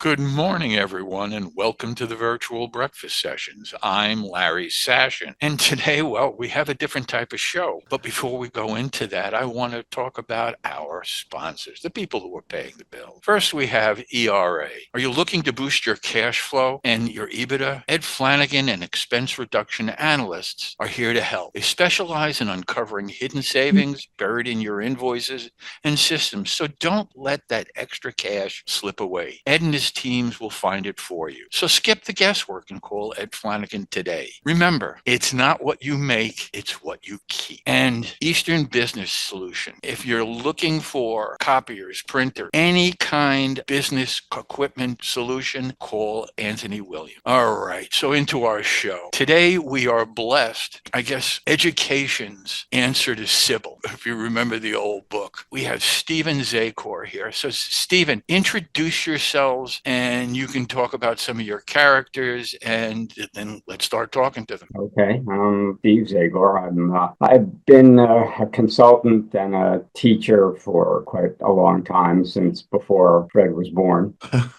Good morning, everyone, and welcome to the virtual breakfast sessions. I'm Larry Sashin, and today, we have a different type of show. But before we go into that, I want to talk about our sponsors, the people who are paying the bill. First, we have ERA. Are you looking to boost your cash flow and your EBITDA? Ed Flanagan and expense reduction analysts are here to help. They specialize in uncovering hidden savings buried in your invoices and systems, so don't let that extra cash slip away. Ed and his teams will find it for you. So skip the guesswork and call Ed Flanagan today. Remember, it's not what you make, it's what you keep. And Eastern Business Solution. If you're looking for copiers, printer, any kind of business equipment solution, call Anthony Williams. All right, so into our show. Today we are blessed, I guess, education's answer to Sybil, if you remember the old book. We have Stephen Zagor here. So Stephen, introduce yourselves and you can talk about some of your characters, and then let's start talking to them. Okay, I'm Steve Zagor. I've been a consultant and a teacher for quite a long time, since before Fred was born.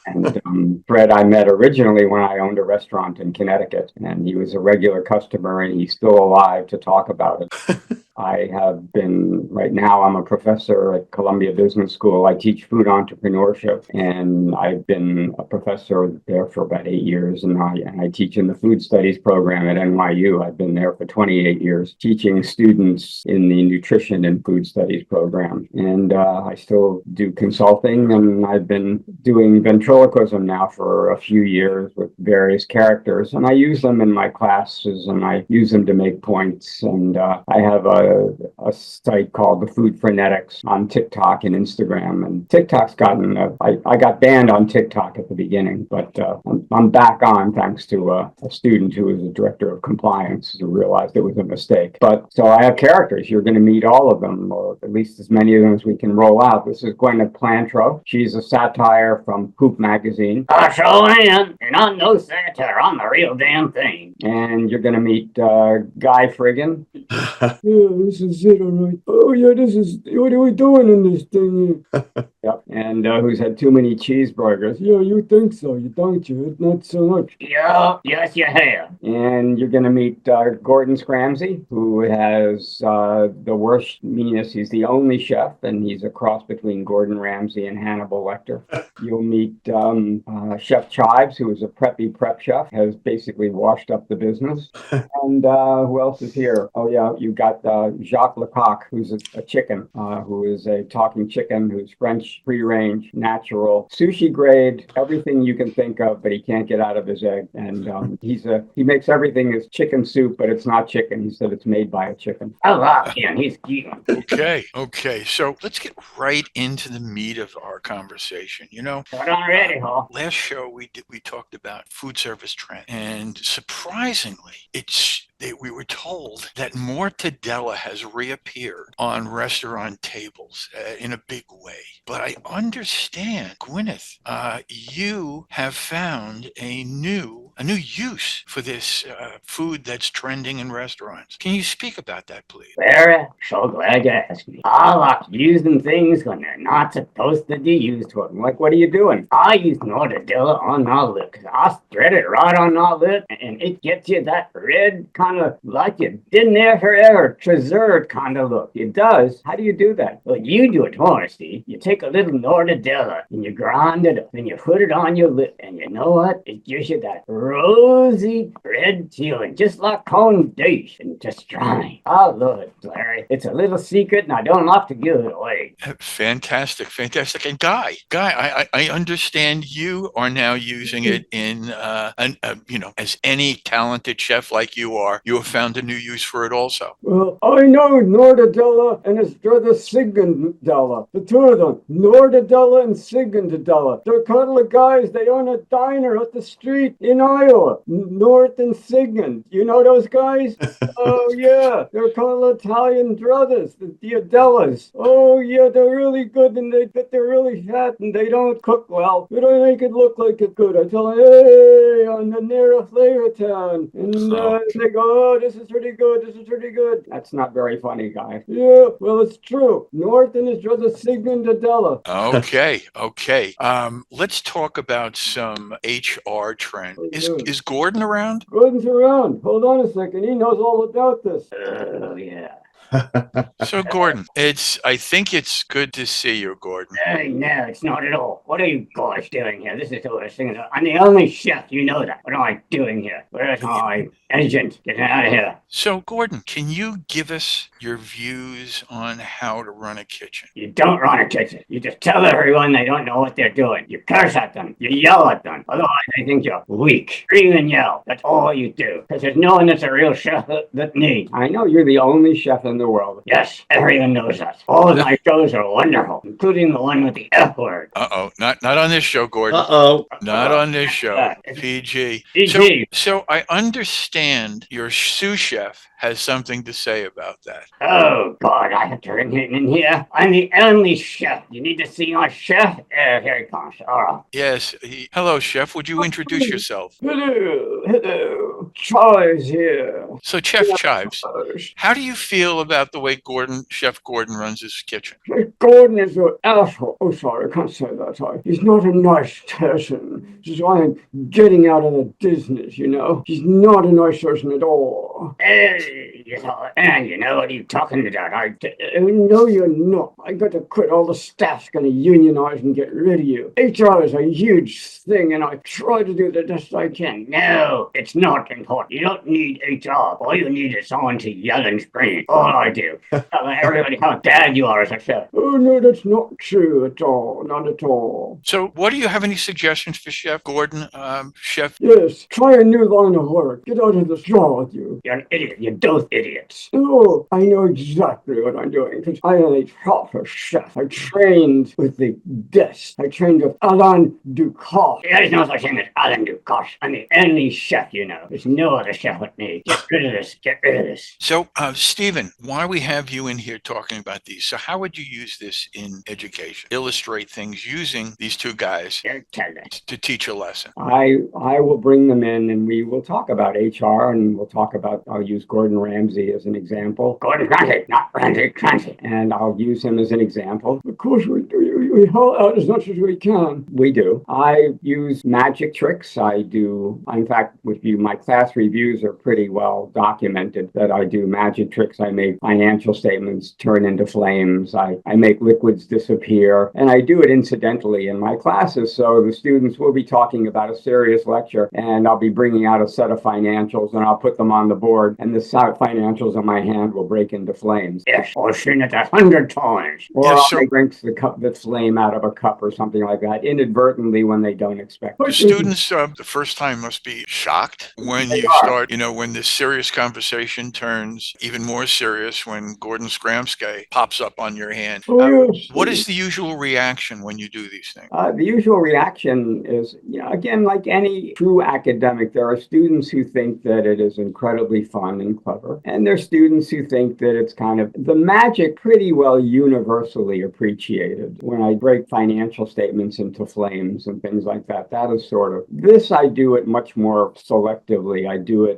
And Fred, I met originally when I owned a restaurant in Connecticut, and he was a regular customer, and he's still alive to talk about it. Right now, I'm a professor at Columbia Business School. I teach food entrepreneurship, and I've been a professor there for about 8 years. And I teach in the food studies program at NYU. I've been there for 28 years, teaching students in the nutrition and food studies program. And I still do consulting, and I've been doing ventriloquism now for a few years with various characters. And I use them in my classes, and I use them to make points. And I have a site called the Food Frenetics on TikTok and Instagram. And TikTok's I got banned on TikTok at the beginning, but I'm back on thanks to a student who was a director of compliance who realized it was a mistake. But so I have characters. You're going to meet all of them, or at least as many of them as we can roll out. This is Gwyneth Plantrow. She's a satire from Poop magazine. I sure am, and I'm no satire. I'm the real damn thing. And you're going to meet Guy Friggin. Yeah, this is it, all right. Oh, yeah, what are we doing in this thing? Yep, and who's had too many cheeseburgers. Yeah, you think so, don't you? Not so much. Yeah, yes, you have. And you're going to meet Gordon Scramsay, who has the worst meanness. He's the only chef, and he's a cross between Gordon Ramsay and Hannibal Lecter. You'll meet Chef Chives, who is a preppy prep chef, has basically washed up the business. And who else is here? Oh, yeah, you got Jacque Le Coq, who's a chicken, who is a talking chicken, who's French, free-range, natural, sushi grade, everything you can think of, but he can't get out of his egg. And he makes everything as chicken soup, but it's not chicken. He said it's made by a chicken. I like him. He's cute. Okay. So let's get right into the meat of our conversation. Start on ready, huh? Last show we talked about food service trend, and surprisingly, we were told that mortadella has reappeared on restaurant tables in a big way. But I understand, Gwyneth, you have found a new use for this food that's trending in restaurants. Can you speak about that, please? Very so glad you asked me. I like using things when they're not supposed to be used for them. Like, what are you doing? I use mortadella on my lip, because I spread it right on my lip, and it gets you that red kind of, like you've been there forever, preserved kind of look. It does. How do you do that? Well, you do it more, Steve. You take a little mortadella, and you grind it up, and you put it on your lip, and you know what? It gives you that rosy red feeling, just like corn dish, and just trying. I love it, Larry. It's a little secret, and I don't like to give it away. Fantastic. And Guy, I understand you are now using it in, as any talented chef like you are, you have found a new use for it also. Well, I know Nordadella and his brother Sigundella. The two of them, Nordadella and Sigundella. They're a couple of guys. They own a diner up the street in Iowa, North and Sigmund. You know those guys? Oh, yeah. They're a couple of Italian brothers, the Diodellas. Oh, yeah, they're really good, and they're really fat, and they don't cook well. But I make it look like it's good. I tell them, hey, I'm the near of Flavor Town. And they go, go, oh, this is pretty good, this is pretty good. That's not very funny, guy. Yeah, well, it's true. Norton is just a Sigmund Adela. Okay, okay. Let's talk about some HR trend. Is Gordon around? Gordon's around. Hold on a second. He knows all about this. Oh, yeah. So, Gordon, I think it's good to see you, Gordon. No, it's not at all. What are you guys doing here? This is the worst thing. I'm the only chef, you know that. What am I doing here? Where's my agent? Get out of here. So, Gordon, can you give us your views on how to run a kitchen? You don't run a kitchen. You just tell everyone they don't know what they're doing. You curse at them. You yell at them. Otherwise, they think you're weak. Scream and yell. That's all you do. Because there's no one that's a real chef that me. I know you're the only chef in the world. Yes, everyone knows that. All of my shows are wonderful, including the one with the F word. Not on this show, Gordon. Not on this show. PG. PG. So I understand your sous chef has something to say about that. Oh, God, I have to ring him in here. I'm the only chef. You need to see my chef? Here he comes. All right. Yes. Hello, chef. Would you introduce yourself? Hello. Chives here. So, Chef Chives, how do you feel about the way Chef Gordon runs his kitchen? Gordon is an asshole. Oh, sorry, I can't say that. He's not a nice person. This is why I'm getting out of the business, you know? He's not a nice person at all. You know what are you talking about? No, you're not. I got to quit. All the staff's going to unionize and get rid of you. HR is a huge thing, and I try to do the best I can. No, it's not important. You don't need HR. All you need is someone to yell and scream. All I do. Tell everybody how bad you are as a chef. Oh, no, that's not true at all. Not at all. So, do you have any suggestions for Chef Gordon, Chef? Yes, try a new line of work. Get out of the straw with you. You're an idiot. You're both idiots. Oh, I know exactly what I'm doing because I am a proper chef. I trained with the best. I trained with Alain Ducasse. There's no such thing as Alain Ducasse. I'm the only chef you know. There's no other chef with me. Get rid of this. Get rid of this. So, Stephen, why we have you in here talking about these? So, how would you use this in education? Illustrate things using these two guys to teach a lesson. I will bring them in and we will talk about HR and we'll talk about, I'll use Gordon Ramsay as an example. Gordon Scramsay, not Ramsay, Scramsay. And I'll use him as an example. Of course, we haul out as much as we can. We do. I use magic tricks. In fact, my class reviews are pretty well documented that I do magic tricks. I make financial statements turn into flames. I make liquids disappear. And I do it incidentally in my classes. So the students will be talking about a serious lecture and I'll be bringing out a set of financials and I'll put them on the board and the financials in my hand will break into flames. Yes, I've seen it 100 times. Or I'll make drinks the flame out of a cup or something like that, inadvertently when they don't expect it. The students, the first time must be shocked when you start, when this serious conversation turns even more serious when Gordon Scramsay pops up on your hand. What is the usual reaction when you do these things? The usual reaction is, again, like any true academic, there are students who think that it is incredibly fun and clever. And there are students who think that it's kind of the magic pretty well universally appreciated. When I break financial statements into flames and things like that, that is sort of, this I do it much more selectively.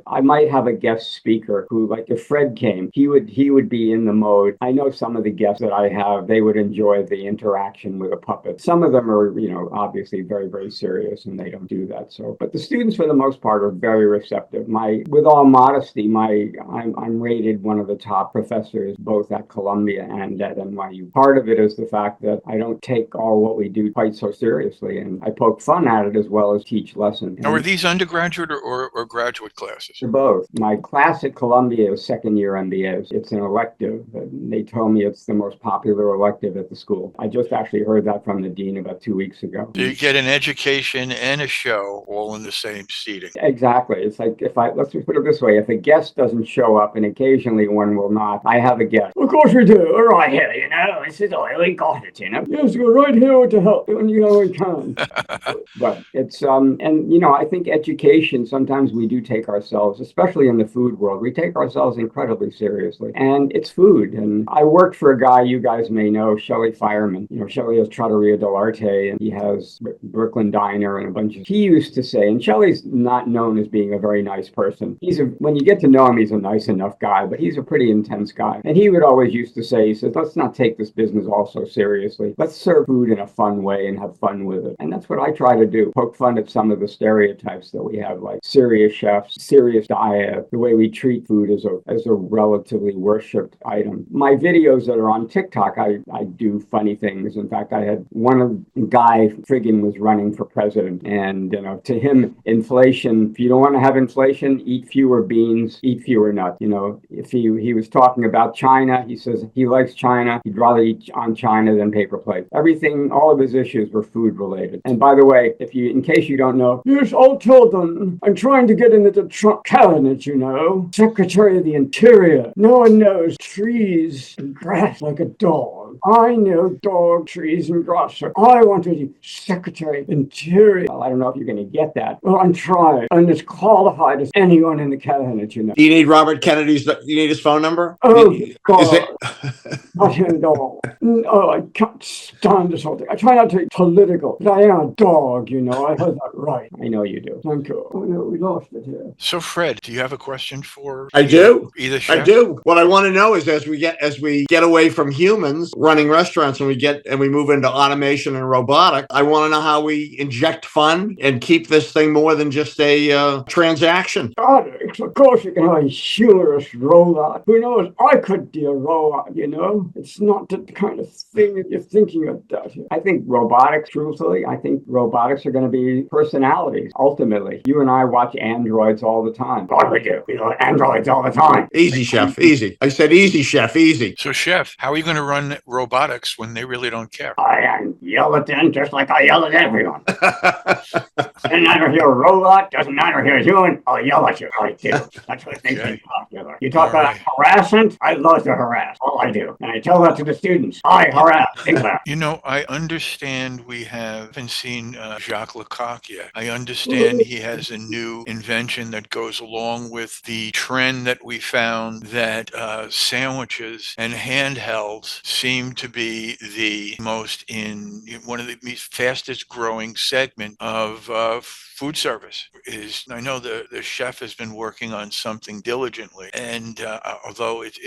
I might have a guest speaker who, like if Fred came, he would be in the mode. I know some of the guests that I have, they would enjoy the interaction with a puppet. Some of them are, obviously very, very serious and they don't do that. So, but the students for the most part are very receptive. With all modesty, I'm rated one of the top professors both at Columbia and at NYU. Part of it is the fact that I don't take all what we do quite so seriously and I poke fun at it as well as teach lessons. Now, are these undergraduate or graduate classes? They're both. My class at Columbia is second year MBAs. It's an elective. They told me it's the most popular elective at the school. I just actually heard that from the dean about 2 weeks ago. So you get an education and a show all in the same seating. Exactly. It's like let's put it this way. If a guest doesn't show up, and occasionally one will not. I have a guess. Of course we do. Right here, you know. This is oil. We got it, you know. Yes, go right here to help when you know we can. But it's and you know, I think education, sometimes we do take ourselves, especially in the food world, we take ourselves incredibly seriously. And it's food. And I worked for a guy you guys may know, Shelley Fireman. You know, Shelley has Trattoria dell'Arte, and he has Brooklyn Diner and a bunch of. He used to say, and Shelley's not known as being a very nice person. When you get to know him, he's a nice enough guy, but he's a pretty intense guy. And he would always used to say, he says, let's not take this business all so seriously. Let's serve food in a fun way and have fun with it. And that's what I try to do. Poke fun at some of the stereotypes that we have, like serious chefs, serious diet, the way we treat food as a relatively worshipped item. My videos that are on TikTok, I do funny things. In fact, I had one of the guy, Friggin, was running for president. And you know, to him, inflation, if you don't want to have inflation, eat fewer beans, eat fewer nuts. You know, if he was talking about China, he says he likes China. He'd rather eat on China than paper plates. Everything, all of his issues were food related. And by the way, in case you don't know, yes, I'll tell them. I'm trying to get into the Trump cabinet, you know. Secretary of the Interior. No one knows trees and grass like a dog. I know dog, trees, and grass. So I want to be Secretary of Interior. Well, I don't know if you're going to get that. Well, I'm trying. I'm as qualified as anyone in the cabinet, you know. Do you need Robert Kennedy's? You need his phone number? Oh, God. Not him at all. No, I can't stand this whole thing. I try not to be political, but I am a dog, you know. I heard that right. I know you do. Thank you. Oh, no, we lost it here. So, Fred, do you have a question for I do. Either chef? I do. What I want to know is as we get away from humans running restaurants and we move into automation and robotic, I want to know how we inject fun and keep this thing more than just a transaction. Of course you can have a humorous robot. Who knows? I could be a robot, you know? It's not the kind of thing that you're thinking of that. I think robotics, truthfully, I think robotics are going to be personalities, ultimately. You and I watch androids all the time. God, we do. We know androids all the time. Easy, chef. Easy. I said easy, chef. Easy. So, chef, how are you going to run robotics when they really don't care? I yell at them just like I yell at everyone. Doesn't matter if you're a robot, doesn't matter if you're a human, I'll yell at you. I do. That's what makes me popular. You talk about harassment, I love to harass. All I do. And I tell that to the students. I harass. You know, I understand we haven't seen Jacque Le Coq yet. I understand he has a new invention that goes along with the trend that we found that sandwiches and handhelds seem to be the most one of the fastest growing segment of food service. I know the chef has been working on something diligently, and although it's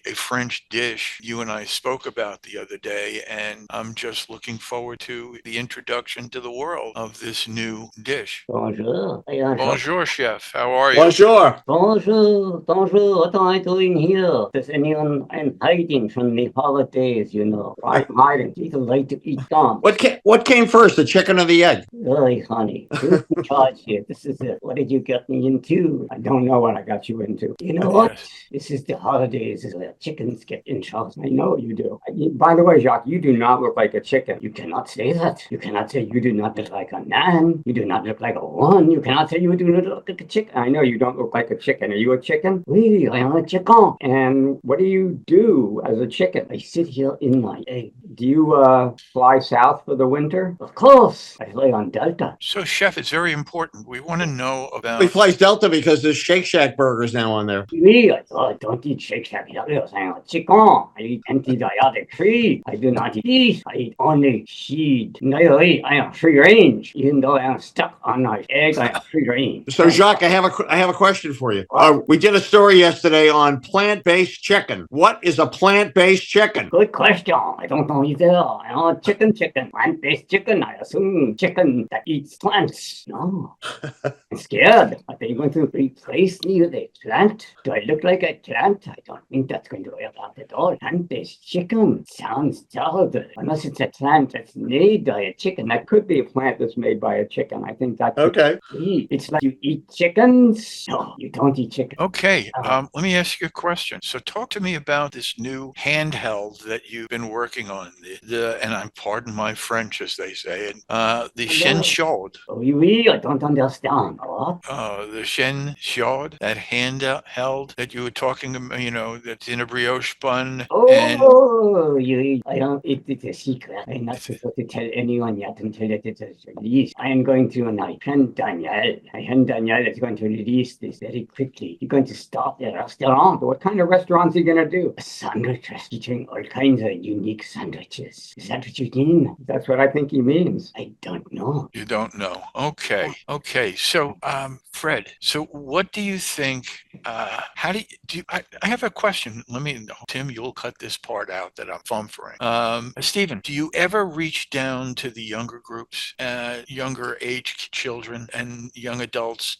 a French dish you and I spoke about the other day, and I'm just looking forward to the introduction to the world of this new dish. Bonjour. Bonjour, chef. How are you? Bonjour. Bonjour. What am I doing here? I'm hiding from the holidays, you know. I'm hiding. People like to eat them. What came first, the chicken or the egg? Really, honey. Who's in charge here? This is it. What did you get me into? I don't know what I got you into. You know what? This is the holidays. This is where chickens get in charge. I know you do. By the way, Jacques, you do not look like a chicken. You cannot say that. You cannot say you do not look like a man. You do not look like a woman. You cannot say you do not look like a chicken. I know you don't look like a chicken. Are you a chicken? Oui, I am a chicken. And what do you do as a chicken? I sit here in my egg. Do you fly south for the winter? Of course. I fly on Delta. So, chef, it's very important. We want to know about... We flies Delta because there's Shake Shack burgers now on there. Oui, I don't eat Shake Shack. I am a chicken. I eat antibiotic free. I do not eat beef. I eat only seed. No, I am free range. Even though I am stuck on my egg, I am free range. So, Jacques, I have a question for you. We did a story yesterday on plant-based chicken. What is a plant-based chicken? Good question. I don't know either. I know chicken. Plant-based chicken. I assume chicken that eats plants. No. I'm scared. Are they going to replace me with a plant? Do I look like a plant? I don't think that's going to work out at all. Plant-based chicken sounds terrible. Unless it's a plant that's made by a chicken. That could be a plant that's made by a chicken. I think that's okay. It's like you eat chickens. No, you don't eat chicken. Okay. Let me ask you a question. So talk to me about this new handheld that you've been working on. And I'm pardon my French, as they say, the Shenshod. Oui, me, I don't understand. What? The Shen Shod, that handheld that you were talking about, that's in a brioche bun. Oh, I don't, it's a secret. I'm not supposed to tell anyone yet until it is released. I am going to, my friend Danielle is going to release this very quickly. He's going to start the restaurant. What kind of restaurant's he going to do? A sandwich, teaching all kinds of unique sandwiches. Is that what you mean? That's what I think he means. I don't know. You don't know. Okay. So, Fred, so what do you think, how do you, I have a question. Tim, you'll cut this part out that I'm fumfering. Stephen, do you ever reach down to the younger groups, younger age children and young adults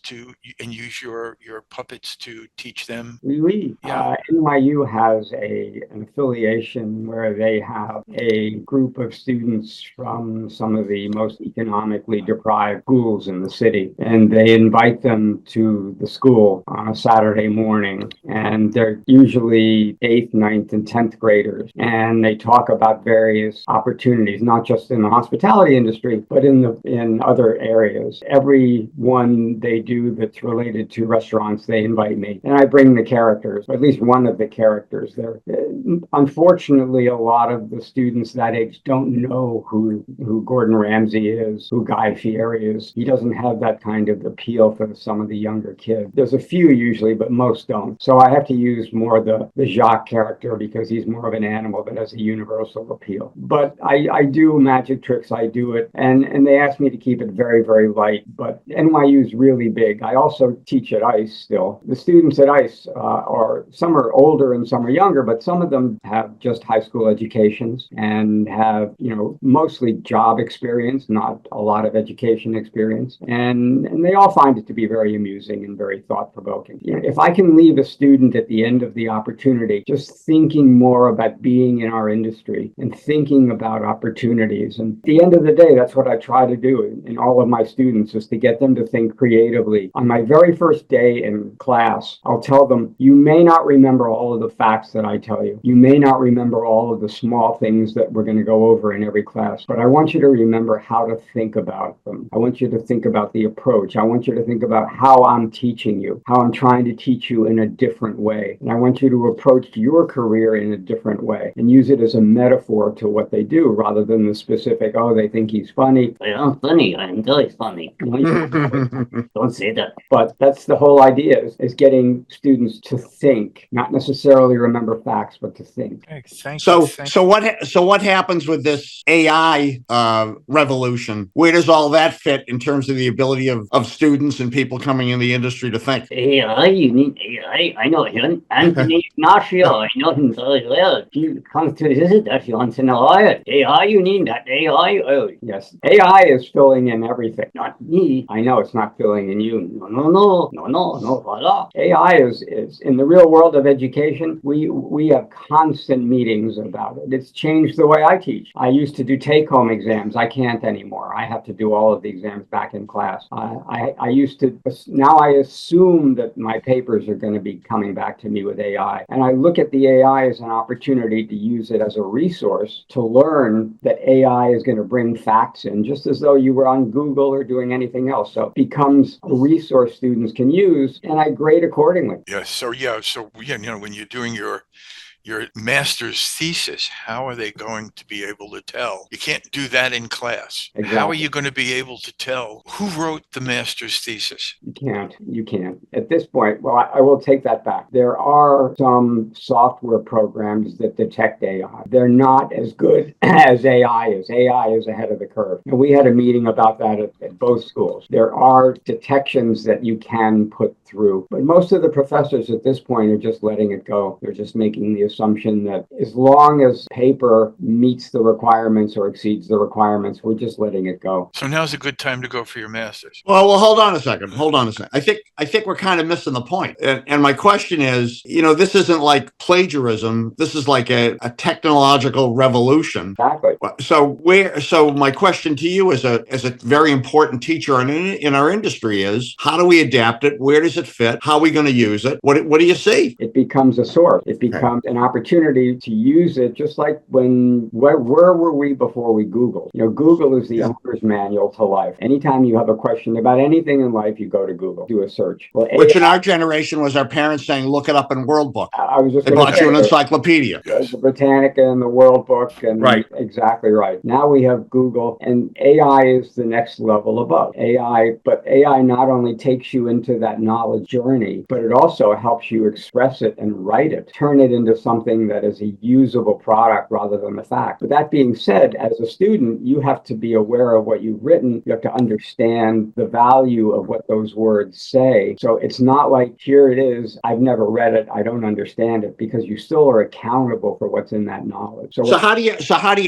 and use your puppets to teach them? Oui. Yeah. NYU has an affiliation where they have a group of students from some of the most economically deprived schools in the city, and they invite them to the school on a Saturday morning, and they're usually 8th, 9th, and 10th graders, and they talk about various opportunities, not just in the hospitality industry, but in other areas. Every one they do that's related to restaurants, they invite me, and I bring the characters, or at least one of the characters there. Unfortunately, a lot of the students that age don't know who Gordon Ramsay is, who Guy Fieri is. He doesn't have that kind of appeal for some of the younger kids. There's a few usually, but most don't. So I have to use more the Jacques character because he's more of an animal that has a universal appeal. But I do magic tricks, I do it, and they ask me to keep it very, very light. But NYU is really big. I also teach at ICE still. The students at ICE some are older and some are younger, but some of them have just high school educations and have, mostly job experience, not a lot of education experience. And they all find it to be very amusing and very thought-provoking. If I can leave a student at the end of the opportunity just thinking more about being in our industry and thinking about opportunities, and at the end of the day, that's what I try to do in all of my students, is to get them to think creatively. On my very first day in class, I'll tell them, you may not remember all of the facts that I tell you. You may not remember all of the small things that we're going to go over in every class, but I want you to remember how to think about them. I want you to think about the approach. I want you to think about how I'm teaching you, how I'm trying to teach you in a different way. And I want you to approach your career in a different way and use it as a metaphor to what they do rather than the specific, they think he's funny. I'm funny. I'm very funny. Don't say that. But that's the whole idea, is getting students to think, not necessarily remember facts, but to think. Okay, thank So you. what happens with this AI revolution? Where does all that fit in terms of the ability of students and people coming in the industry to think? AI, you need AI. I know him. Anthony Ignacio, I know him very well. He comes to visit us once in a while. AI, you need that AI. Oh, yes. AI is filling in everything. Not me. I know it's not filling in you. No. Voila. AI is in the real world of education. We have constant meetings about it. It's changed the way I teach. I used to do take-home exams. I can't anymore. I have to do all of the exams back in class. Now I assume that my papers are going to be coming back to me with AI. And I look at the AI as an opportunity to use it as a resource to learn that AI is going to bring facts in, just as though you were on Google or doing anything else. So it becomes a resource students can use, and I grade accordingly. Yes. So when you're doing your master's thesis, how are they going to be able to tell? You can't do that in class. Exactly. How are you going to be able to tell who wrote the master's thesis? You can't. At this point, well, I will take that back. There are some software programs that detect AI. They're not as good as AI is. AI is ahead of the curve. And we had a meeting about that at both schools. There are detections that you can put through, but most of the professors at this point are just letting it go. They're just making the assumption that as long as paper meets the requirements or exceeds the requirements, we're just letting it go. So now's a good time to go for your master's. Well, hold on a second. I think we're kind of missing the point. And my question is, this isn't like plagiarism. This is like a technological revolution. Exactly. So my question to you as a very important teacher in our industry is, how do we adapt it? Where does it fit? How are we going to use it? What do you see? It becomes a source. It becomes, and opportunity to use it, just like where were we before we Googled? Google is the owner's manual to life. Anytime you have a question about anything in life, you go to Google, do a search. Well, which in our generation was our parents saying, look it up in World Book. I was just they bought you an encyclopedia. The Britannica and the World Book. And right. Exactly right. Now we have Google, and AI is the next level above. But AI not only takes you into that knowledge journey, but it also helps you express it and write it, turn it into something that is a usable product rather than a fact. But that being said, as a student, you have to be aware of what you've written. You have to understand the value of what those words say. So it's not like, here it is, I've never read it, I don't understand it, because you still are accountable for what's in that knowledge. So how do you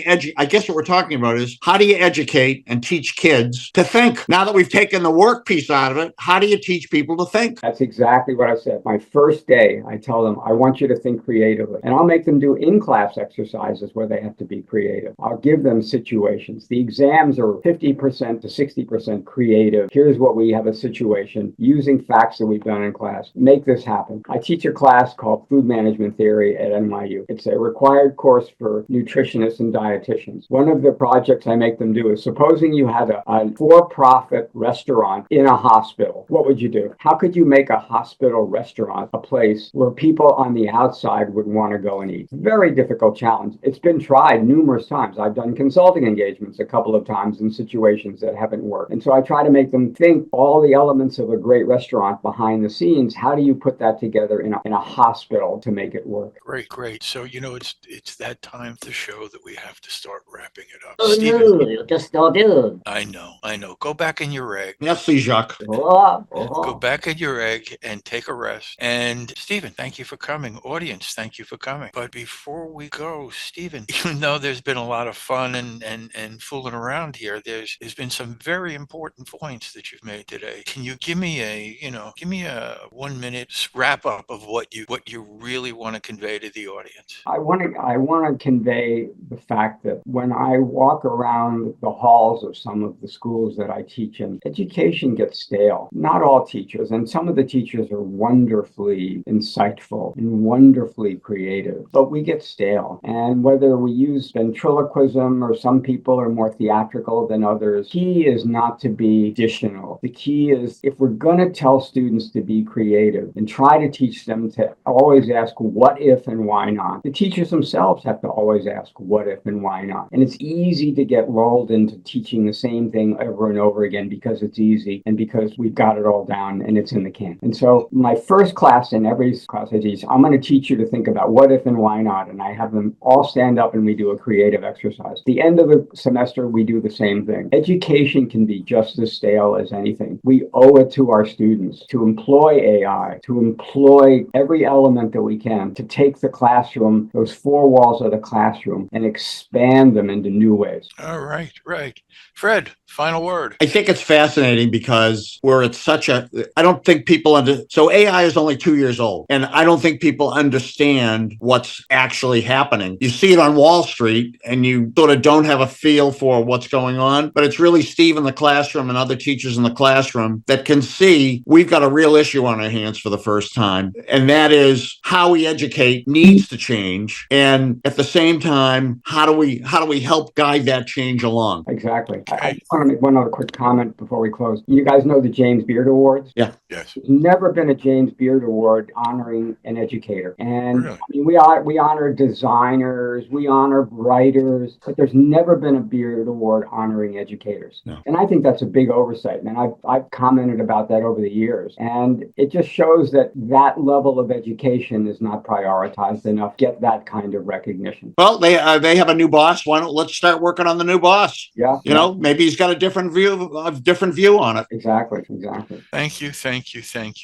educate? I guess what we're talking about is, how do you educate and teach kids to think? Now that we've taken the work piece out of it, how do you teach people to think? That's exactly what I said. My first day, I tell them, I want you to think creatively. And I'll make them do in-class exercises where they have to be creative. I'll give them situations. The exams are 50% to 60% creative. Here's what we have a situation using facts that we've done in class. Make this happen. I teach a class called Food Management Theory at NYU. It's a required course for nutritionists and dietitians. One of the projects I make them do is, supposing you had a for-profit restaurant in a hospital, what would you do? How could you make a hospital restaurant a place where people on the outside would want to go and eat? Very difficult challenge. It's been tried numerous times. I've done consulting engagements a couple of times in situations that haven't worked. And so I try to make them think all the elements of a great restaurant behind the scenes. How do you put that together in a hospital to make it work? Great. So, it's that time of the show that we have to start wrapping it up. Oh, Stephen, no, you just don't do. I know. Go back in your egg. Merci, Jacques. Go back in your egg and take a rest. And Stephen, thank you for coming. Audience, thank you for coming. But before we go, Stephen, even though there's been a lot of fun and fooling around here, there's been some very important points that you've made today. Can you give me a 1 minute wrap up of what you really want to convey to the audience? I want to convey the fact that when I walk around the halls of some of the schools that I teach in, education gets stale. Not all teachers, and some of the teachers are wonderfully insightful and wonderfully creative, but we get stale. And whether we use ventriloquism or some people are more theatrical than others, key is not to be additional. The key is, if we're going to tell students to be creative and try to teach them to always ask what if and why not, the teachers themselves have to always ask what if and why not. And it's easy to get lulled into teaching the same thing over and over again because it's easy and because we've got it all down and it's in the can. And so my first class, in every class I teach, I'm going to teach you to think about what if and why not. And I have them all stand up and we do a creative exercise. At the end of the semester, we do the same thing. Education can be just as stale as anything. We owe it to our students to employ AI, to employ every element that we can to take the classroom, those four walls of the classroom, and expand them into new ways. All right. Fred, final word. I think it's fascinating because we're at I don't think people so AI is only 2 years old, and I don't think people understand what's actually happening. You see it on Wall Street and you sort of don't have a feel for what's going on, but it's really Steve in the classroom and other teachers in the classroom that can see we've got a real issue on our hands for the first time. And that is, how we educate needs to change. And at the same time, how do we help guide that change along? Exactly. I want to make one other quick comment before we close. You guys know the James Beard Awards? Yeah. Yes. There's never been a James Beard Award honoring an educator. And really? I mean, we honor designers, we honor writers, but there's never been a Beard Award honoring educators. No. And I think that's a big oversight. And I've commented about that over the years. And it just shows that level of education is not prioritized enough. Get that kind of recognition. Well, they have a new boss. Let's start working on the new boss. Yeah. Maybe he's got a different view on it. Exactly. Thank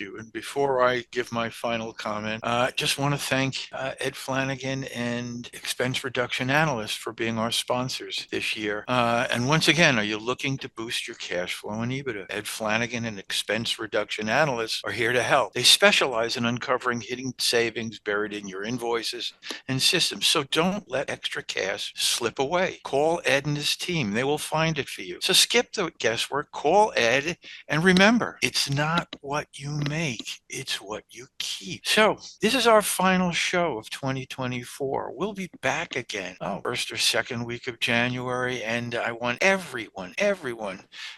you. And before I give my final comment, just want to thank Ed Flanagan and Expense Reduction Analyst for being our sponsors this year. And once again, are you looking to boost your cash flow and EBITDA? Ed Flanagan and Expense Reduction Analysts are here to help. They specialize in uncovering hidden savings buried in your invoices and systems. So don't let extra cash slip away. Call Ed and his team. They will find it for you. So skip the guesswork. Call Ed, and remember, it's not what you make, it's what you keep. So this is our final show. show of 2024. We'll be back again, first or second week of January, and I want everyone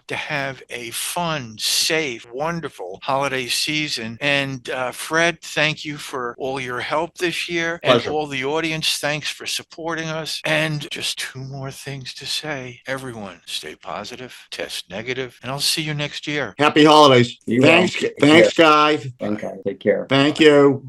to have a fun, safe, wonderful holiday season. And Fred, thank you for all your help this year. Pleasure. And all the audience, thanks for supporting us. And just two more things to say. Everyone, stay positive, test negative, and I'll see you next year. Happy holidays. You Thanks, will. thanks, guys. Okay, take care. Thank you.